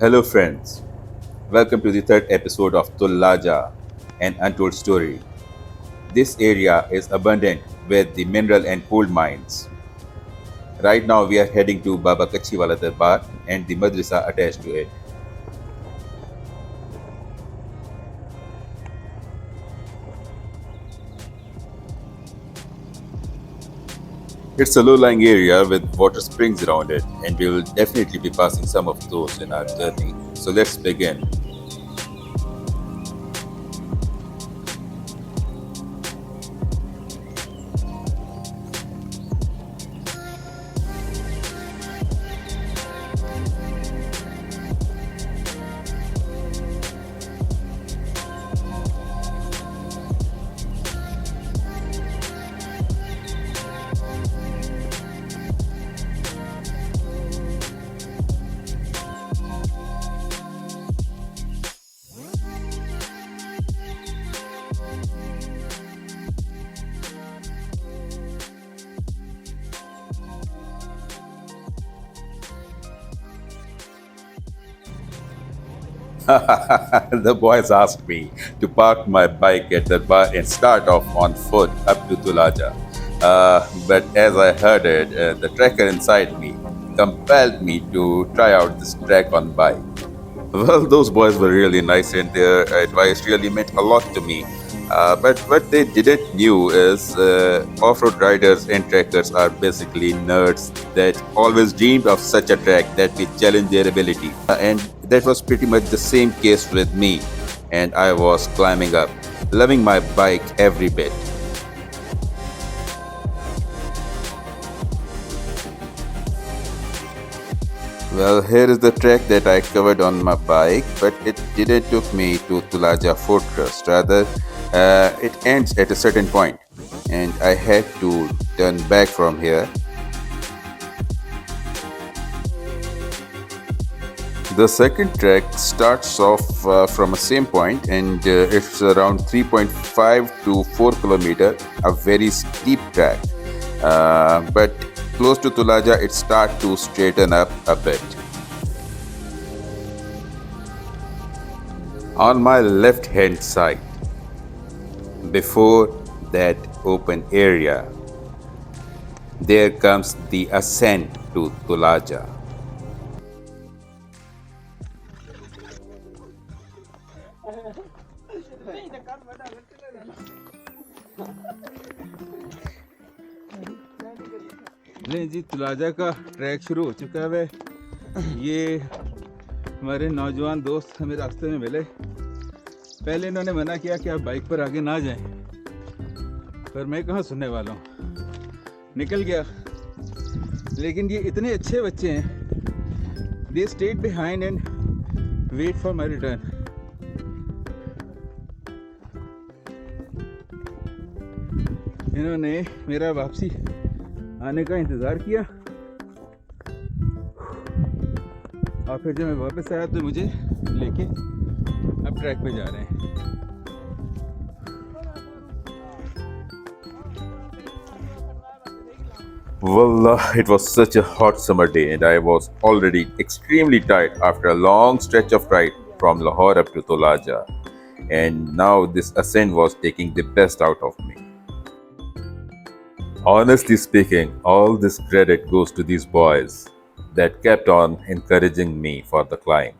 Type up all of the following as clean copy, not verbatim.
Hello, friends. Welcome to the third episode of Tulaja, an untold story. This area is abundant with the mineral and gold mines. Right now, we are heading to Baba Kachiwala Darbar and the madrasa attached to it. It's a low-lying area with water springs around it, and we will definitely be passing some of those in our journey. So let's begin. The boys asked me to park my bike at the bar and start off on foot up to Tulaja. But as I heard it, the trekker inside me compelled me to try out this trek on bike. Well, those boys were really nice and their advice really meant a lot to me. But what they didn't knew is off-road riders and trekkers are basically nerds that always dreamed of such a track that will challenge their ability. And that was pretty much the same case with me. And I was climbing up, loving my bike every bit. Well, here is the track that I covered on my bike, but it didn't took me to Tulaja Fortress. Rather, it ends at a certain point, and I had to turn back from here. The second track starts off from a same point, and it's around 3.5 to 4 kilometer, a very steep track. But close to Tulaja, it starts to straighten up a bit. On my left hand side, before that open area, there comes the ascent to Tulaja. नहीं जी, तुलाजा का track शुरू हो चुका है। ये हमारे नौजवान दोस्त हमें रास्ते में मिले। पहले इन्होंने मना किया कि आप बाइक पर आगे ना जाएं, पर मैं कहाँ सुनने वाला हूँ, निकल गया। लेकिन ये इतने अच्छे बच्चे हैं, they stayed behind and wait for my return. इन्होंने मेरा वापसी आने का इंतज़ार किया और फिर जब मैं वापस आया तो मुझे लेके अब ट्रैक पे जा रहे हैं। Well, it was such a hot summer day, and I was already extremely tired after a long stretch of ride from Lahore up to Tulaja. And now this ascent was taking the best out of me. Honestly speaking, all this credit goes to these boys that kept on encouraging me for the climb.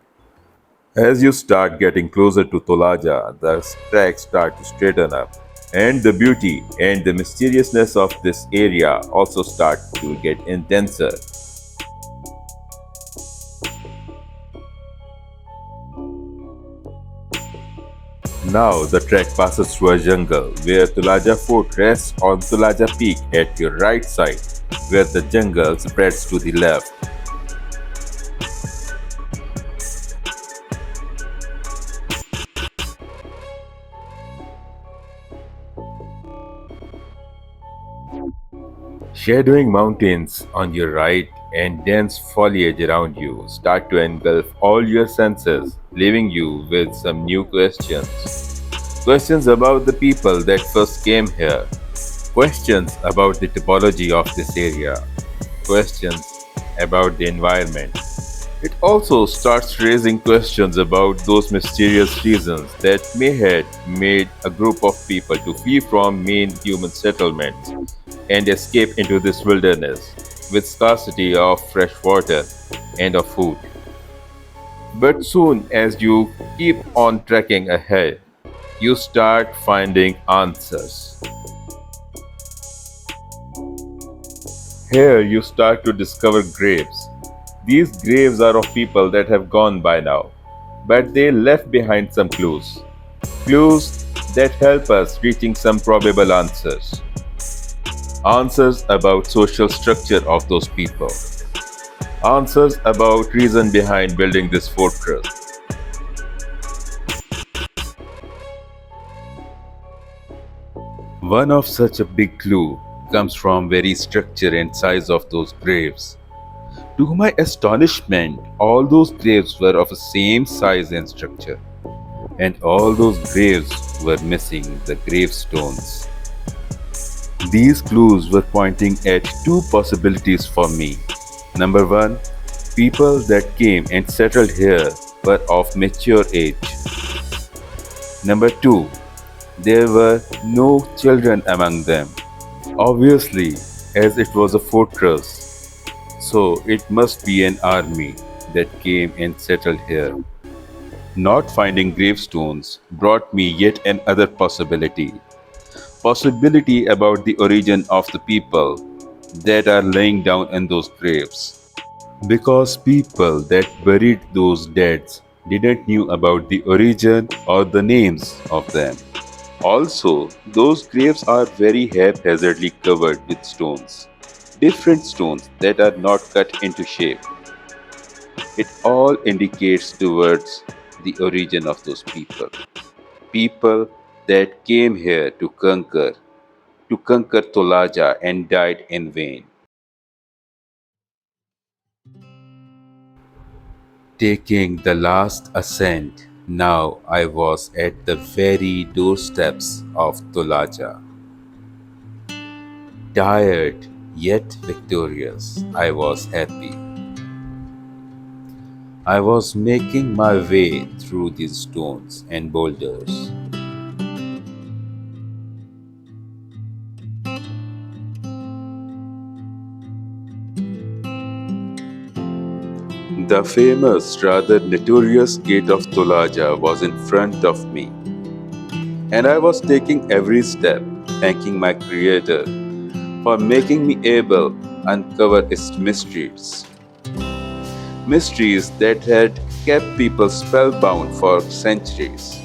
As you start getting closer to Tulaja, the tracks start to straighten up, and the beauty and the mysteriousness of this area also start to get intenser. Now the trek passes through a jungle where Tulaja Fort rests on Tulaja Peak at your right side, where the jungle spreads to the left. Shadowing mountains on your right and dense foliage around you start to engulf all your senses, leaving you with some new questions. Questions about the people that first came here, questions about the topology of this area, questions about the environment, It also starts raising questions about those mysterious reasons that may have made a group of people to flee from main human settlements and escape into this wilderness with scarcity of fresh water and of food. But soon as you keep on trekking ahead, you start finding answers. Here you start to discover graves. These graves are of people that have gone by now, but they left behind some clues. Clues that help us reaching some probable answers. Answers about social structure of those people. Answers about reason behind building this fortress. One of such a big clue comes from very structure and size of those graves. To my astonishment, all those graves were of the same size and structure, and all those graves were missing the gravestones. These clues were pointing at two possibilities for me. Number one, people that came and settled here were of mature age. Number two, there were no children among them. Obviously, as it was a fortress, so it must be an army that came and settled here. Not finding gravestones brought me yet another possibility. Possibility about the origin of the people that are laying down in those graves. Because people that buried those deads didn't knew about the origin or the names of them. Also, those graves are very haphazardly covered with stones. Different stones that are not cut into shape. It all indicates towards the origin of those people. People that came here to conquer Tulaja and died in vain. Taking the last ascent, now I was at the very doorsteps of Tulaja. Tired yet victorious, I was happy. I was making my way through these stones and boulders. The famous, rather notorious gate of Tulaja was in front of me, and I was taking every step, thanking my Creator for making me able to uncover its mysteries. Mysteries that had kept people spellbound for centuries.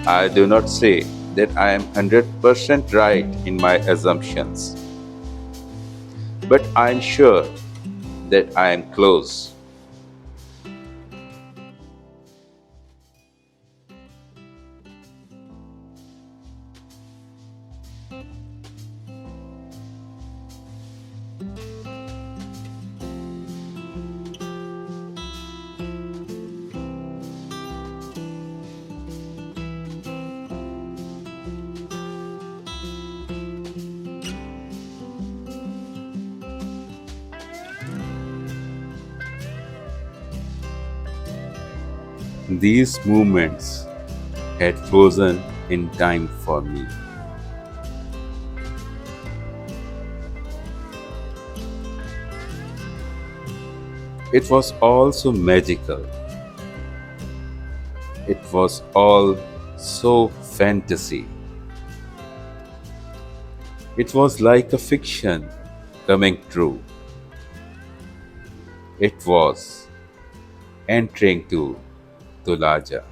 I do not say that I am 100% right in my assumptions, but I am sure that I am close. These movements had frozen in time for me. It was all so magical. It was all so fantasy. It was like a fiction coming true. It was entering to Tulaja.